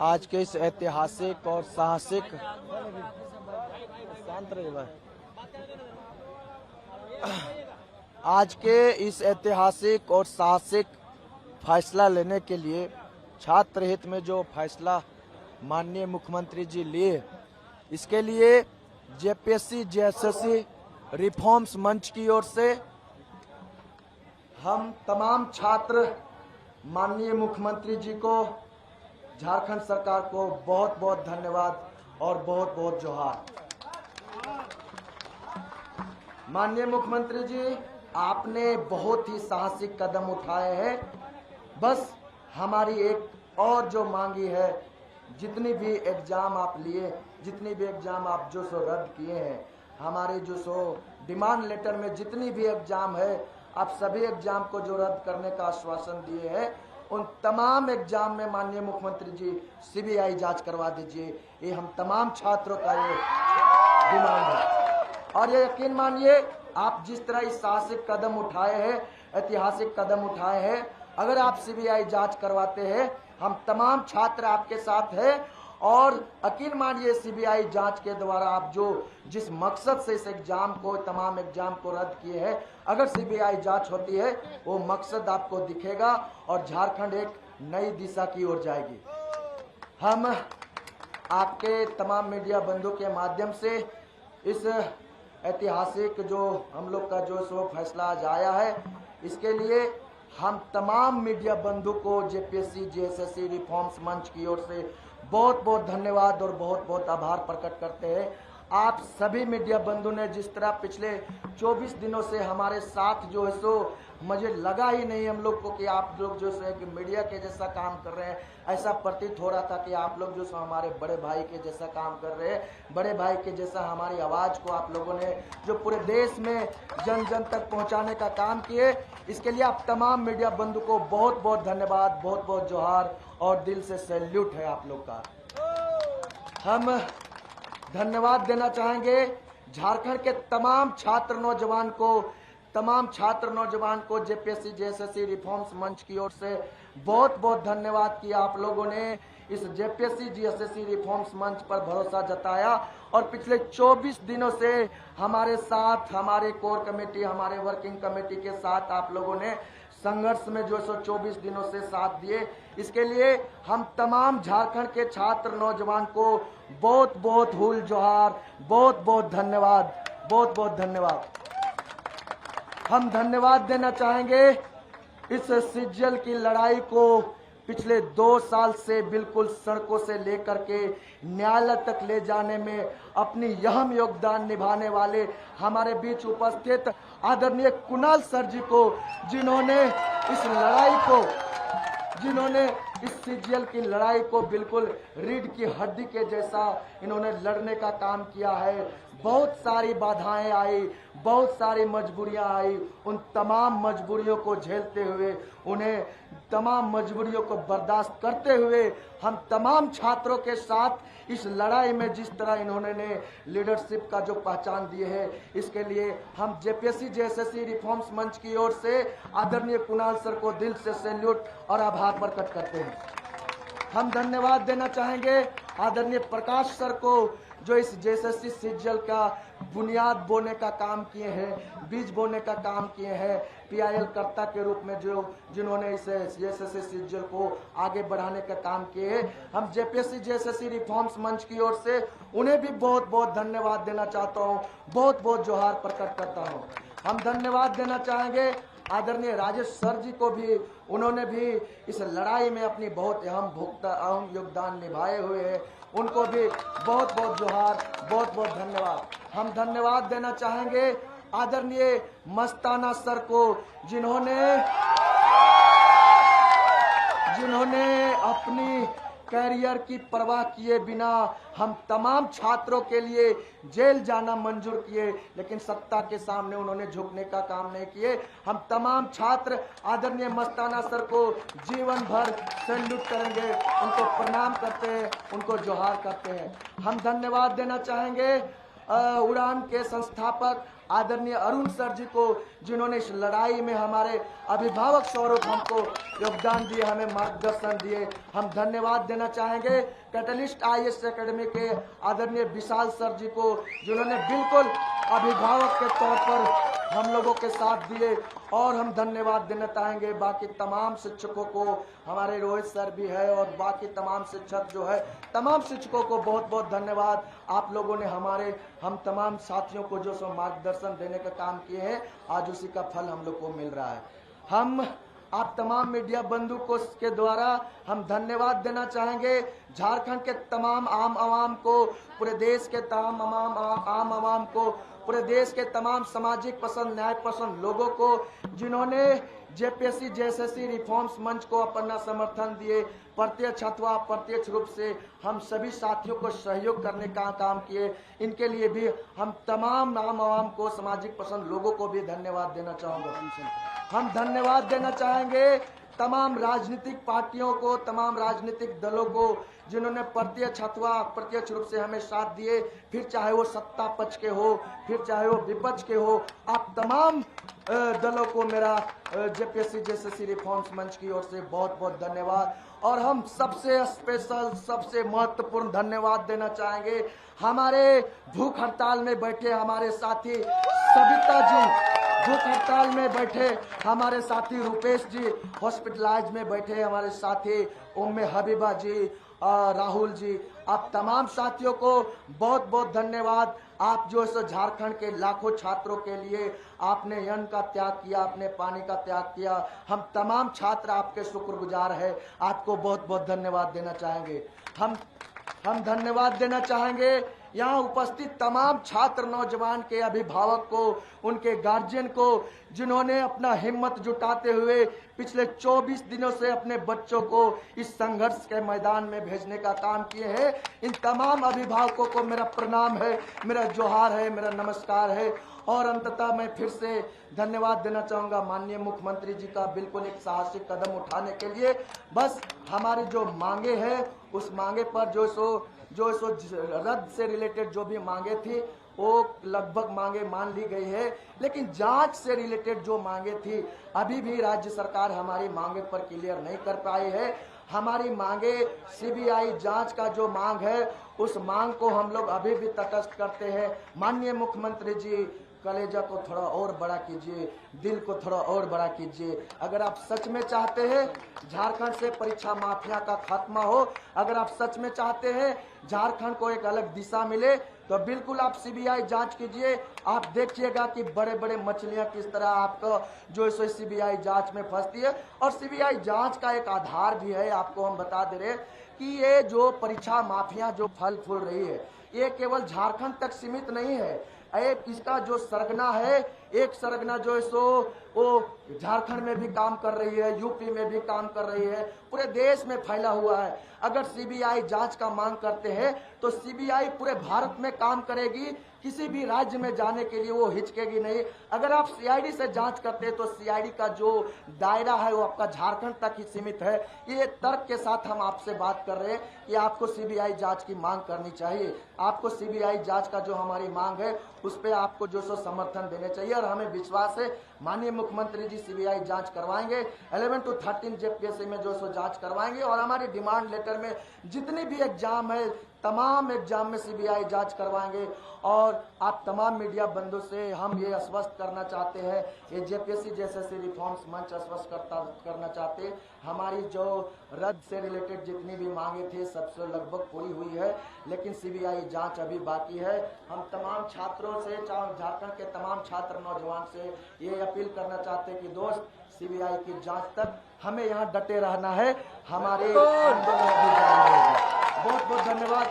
आज के इस ऐतिहासिक और साहसिक आज के इस ऐतिहासिक और साहसिक फैसला लेने के लिए छात्र हित में जो फैसला माननीय मुख्यमंत्री जी लिए, इसके लिए जेपीएससी जेएसएससी रिफॉर्म्स मंच की ओर से हम तमाम छात्र माननीय मुख्यमंत्री जी को, झारखंड सरकार को बहुत बहुत धन्यवाद और बहुत बहुत जोहार। माननीय मुख्यमंत्री जी, आपने बहुत ही साहसिक कदम उठाए हैं। बस हमारी एक और जो मांगी है, जितनी भी एग्जाम आप लिए, जितनी भी एग्जाम आप जो सो रद्द किए हैं, हमारे जो सो डिमांड लेटर में जितनी भी एग्जाम है, आप सभी एग्जाम को जो रद्द करने का आश्वासन दिए हैं, उन तमाम एग्जाम में माननीय मुख्यमंत्री जी सीबीआई जांच करवा दीजिए। ये हम तमाम छात्रों का ये डिमांड है। और ये यकीन मानिए, आप जिस तरह इस साहसिक कदम उठाए हैं, ऐतिहासिक कदम उठाए हैं, अगर आप सीबीआई जांच करवाते हैं, हम तमाम छात्र आपके साथ हैं। और यकीन मानिए, सीबीआई जांच के द्वारा आप जो जिस मकसद से इस एग्जाम को, तमाम एग्जाम को रद्द किए हैं, अगर सीबीआई जांच होती है, वो मकसद आपको दिखेगा और झारखंड एक नई दिशा की ओर जाएगी। हम आपके तमाम मीडिया बंधु के माध्यम से इस ऐतिहासिक जो हम लोग का जो सो फैसला आज आया है, इसके लिए हम तमाम मीडिया बंधु को जेपीएससी जेएसएससी रिफॉर्म्स मंच की ओर से बहुत बहुत धन्यवाद और बहुत बहुत आभार प्रकट करते हैं। आप सभी मीडिया बंधु ने जिस तरह पिछले 24 दिनों से हमारे साथ जो है सो, मुझे लगा ही नहीं हम लोग को कि आप लोग जो है कि मीडिया के जैसा काम कर रहे हैं। ऐसा प्रतीत हो रहा था कि आप लोग जो सो हमारे बड़े भाई के जैसा काम कर रहे हैं। बड़े भाई के जैसा हमारी आवाज़ को आप लोगों ने जो पूरे देश में जन जन तक पहुंचाने का काम किए, इसके लिए आप तमाम मीडिया बंधु को बहुत बहुत धन्यवाद, बहुत बहुत जोहार और दिल से सैल्यूट है आप लोग का। हम धन्यवाद देना चाहेंगे झारखंड के तमाम छात्र नौजवान को जेपीएससी जेएसएससी रिफॉर्म्स मंच की ओर से बहुत बहुत धन्यवाद कि आप लोगों ने इस जेपीएससी जेएसएससी रिफॉर्म्स मंच पर भरोसा जताया और पिछले 24 दिनों से हमारे साथ, हमारे कोर कमेटी, हमारे वर्किंग कमेटी के साथ आप लोगों ने संघर्ष में जो 24 दिनों से साथ दिए। इसके लिए हम तमाम झारखंड के छात्र नौजवान को बहुत बहुत हुल जोहार, बहुत बहुत धन्यवाद, बहुत बहुत धन्यवाद। हम धन्यवाद देना चाहेंगे इस सीजीएल की लड़ाई को पिछले 2 साल से बिल्कुल सड़कों से लेकर के न्यायालय तक ले जाने में अपनी अहम योगदान निभाने वाले हमारे बीच उपस्थित आदरणीय कुणाल सर जी को, जिन्होंने इस सीजीएल की लड़ाई को बिल्कुल रीढ़ की हड्डी के जैसा इन्होंने लड़ने का काम किया है। बहुत सारी बाधाएं आई, बहुत सारी मजबूरियां आई। उन तमाम मजबूरियों को झेलते हुए, उन्हें तमाम मजबूरियों को बर्दाश्त करते हुए हम तमाम छात्रों के साथ इस लड़ाई में जिस तरह इन्होंने लीडरशिप का जो पहचान दिए है, इसके लिए हम जेपीएससी जेएसएससी रिफॉर्म्स मंच की ओर से आदरणीय कुणाल सर को दिल से सैल्यूट और आभार प्रकट करते हैं। हम धन्यवाद देना चाहेंगे आदरणीय प्रकाश सर को, जो इस जेएसएससी सीजीएल का बुनियाद बोने का काम किए हैं, बीज बोने का काम किए हैं, पीआईएल कर्ता के रूप में जिन्होंने इस जेएसएससी सीजीएल को आगे बढ़ाने का काम किए हैं। हम जेपीएससी जेएसएससी रिफॉर्म्स मंच की ओर से उन्हें भी बहुत बहुत धन्यवाद देना चाहता हूं, बहुत बहुत जोहार प्रकट करता हूं। हम धन्यवाद देना चाहेंगे आदरणीय राजेश सर जी को भी, उन्होंने भी इस लड़ाई में अपनी बहुत अहम योगदान निभाए हुए हैं। उनको भी बहुत बहुत जोहार, बहुत बहुत धन्यवाद। हम धन्यवाद देना चाहेंगे आदरणीय मस्ताना सर को, जिन्होंने अपनी कैरियर की परवाह किए बिना हम तमाम छात्रों के लिए जेल जाना मंजूर किए, लेकिन सत्ता के सामने उन्होंने झुकने का काम नहीं किए। हम तमाम छात्र आदरणीय मस्ताना सर को जीवन भर सैल्यूट करेंगे, उनको प्रणाम करते हैं, उनको जोहार करते हैं। हम धन्यवाद देना चाहेंगे उड़ान के संस्थापक आदरणीय अरुण सर जी को, जिन्होंने इस लड़ाई में हमारे अभिभावक स्वरूप हमको योगदान दिए, हमें मार्गदर्शन दिए, हम धन्यवाद देना चाहेंगे। कैटलिस्ट IAS एकेडमी के आदरणीय विशाल सर जी को, जिन्होंने बिल्कुल अभिभावक के तौर पर हम लोगों के साथ दिए, और हम धन्यवाद देना चाहेंगे बाकी तमाम शिक्षकों को, हमारे रोहित सर भी है और बाकी तमाम शिक्षक जो है, तमाम शिक्षकों को बहुत बहुत धन्यवाद। आप लोगों ने हम तमाम साथियों को जो सो मार्गदर्शन देने का काम किए हैं, आज उसी का फल हम लोग को मिल रहा है। हम आप तमाम मीडिया बंधु को के द्वारा हम धन्यवाद देना चाहेंगे। झारखंड के तमाम आम आवाम को, पूरे देश के तमाम आम आवाम को, पूरे देश के तमाम सामाजिक पसंद, न्याय पसंद लोगों को, जिन्होंने JPSC JSSC रिफॉर्म्स मंच को अपना समर्थन दिए, प्रत्यक्ष अथवा अप्रत्यक्ष रूप से हम सभी साथियों को सहयोग करने का काम किए, इनके लिए भी हम तमाम आम आवाम को, सामाजिक पसंद लोगों को भी धन्यवाद देना चाहूँगा। हम धन्यवाद देना चाहेंगे तमाम राजनीतिक पार्टियों को, तमाम राजनीतिक दलों को, जिन्होंने प्रत्यक्ष अथवा अप्रत्यक्ष रूप से हमें साथ दिए, फिर चाहे वो सत्ता पक्ष के हो, फिर चाहे वो विपक्ष के हो। आप तमाम दलों को मेरा JPSC JSSC रिफॉर्म्स मंच की ओर से बहुत बहुत धन्यवाद। और हम सबसे स्पेशल, सबसे महत्वपूर्ण धन्यवाद देना चाहेंगे हमारे भूख हड़ताल में बैठे हमारे साथी सविता जी, भूख हड़ताल में बैठे हमारे साथी रूपेश जी, हॉस्पिटलाइज में बैठे हमारे साथी उम्मे हबीबा जी, राहुल जी, आप तमाम साथियों को बहुत बहुत धन्यवाद। आप जो है झारखंड के लाखों छात्रों के लिए आपने अन्न का त्याग किया, आपने पानी का त्याग किया, हम तमाम छात्र आपके शुक्रगुजार है, आपको बहुत बहुत धन्यवाद देना चाहेंगे। हम धन्यवाद देना चाहेंगे यहाँ उपस्थित तमाम छात्र, नौजवान के अभिभावक को, उनके गार्जियन को, जिन्होंने अपना हिम्मत जुटाते हुए पिछले 24 दिनों से अपने बच्चों को इस संघर्ष के मैदान में भेजने का काम किए हैं। इन तमाम अभिभावकों को मेरा प्रणाम है, मेरा जोहार है, मेरा नमस्कार है। और अंततः मैं फिर से धन्यवाद देना चाहूँगा माननीय मुख्यमंत्री जी का, बिल्कुल एक साहसिक कदम उठाने के लिए। बस हमारी जो मांगे हैं, उस मांगे पर जो सो रद्द से रिलेटेड जो भी मांगे थी, वो लगभग मांगे मान ली गई है, लेकिन जांच से रिलेटेड जो मांगे थी, अभी भी राज्य सरकार हमारी मांगे पर क्लियर नहीं कर पाई है। हमारी मांगे CBI जांच का जो मांग है, उस मांग को हम लोग अभी भी तटस्थ करते हैं। माननीय मुख्यमंत्री जी, कलेजा को थोड़ा और बड़ा कीजिए, दिल को थोड़ा और बड़ा कीजिए। अगर आप सच में चाहते हैं झारखंड से परीक्षा माफिया का खात्मा हो, अगर आप सच में चाहते हैं झारखंड को एक अलग दिशा मिले, तो बिल्कुल आप CBI जांच कीजिए। आप देखिएगा कि बड़े बड़े मछलियां किस तरह आपको जो है CBI जांच में फंसती है। और CBI जांच का एक आधार भी है, आपको हम बता दे रहे कि ये जो परीक्षा माफिया जो फल फूल रही है, ये केवल झारखंड तक सीमित नहीं है। इसका जो सरगना है, एक सरगना जो है सो वो झारखंड में भी काम कर रही है, यूपी में भी काम कर रही है, पूरे देश में फैला हुआ है। अगर CBI जांच का मांग करते हैं तो CBI पूरे भारत में काम करेगी, किसी भी राज्य में जाने के लिए वो हिचकेगी नहीं। अगर आप CID से जांच करते हैं तो CID का जो दायरा है वो आपका झारखंड तक ही सीमित है। ये तर्क के साथ हम आपसे बात कर रहे हैं कि आपको CBI जांच की मांग करनी चाहिए। आपको CBI जांच का जो हमारी मांग है उस पर आपको जो सो समर्थन देने चाहिए, और हमें विश्वास है माननीय मुख्यमंत्री जी CBI जांच करवाएंगे। 11 to 13 JPSC में जो सो जांच करवाएंगे, और हमारी डिमांड लेटर में जितनी भी एग्जाम है, तमाम एग्जाम में CBI जांच करवाएंगे। और आप तमाम मीडिया बंधु से हम ये आश्वस्त करना चाहते हैं, ये JPSC JSSC रिफॉर्म्स मंच आश्वस्त करना चाहते हैं, हमारी जो रद्द से रिलेटेड जितनी भी मांगे थी सबसे लगभग पूरी हुई है, लेकिन CBI जांच अभी बाकी है। हम तमाम छात्रों से, झारखंड के तमाम छात्र नौजवान से ये अपील करना चाहते हैं कि दोस्त, CBI की जांच तक हमें यहाँ डटे रहना है, हमारे आंदोलन भी जारी रहेगी। बहुत बहुत धन्यवाद।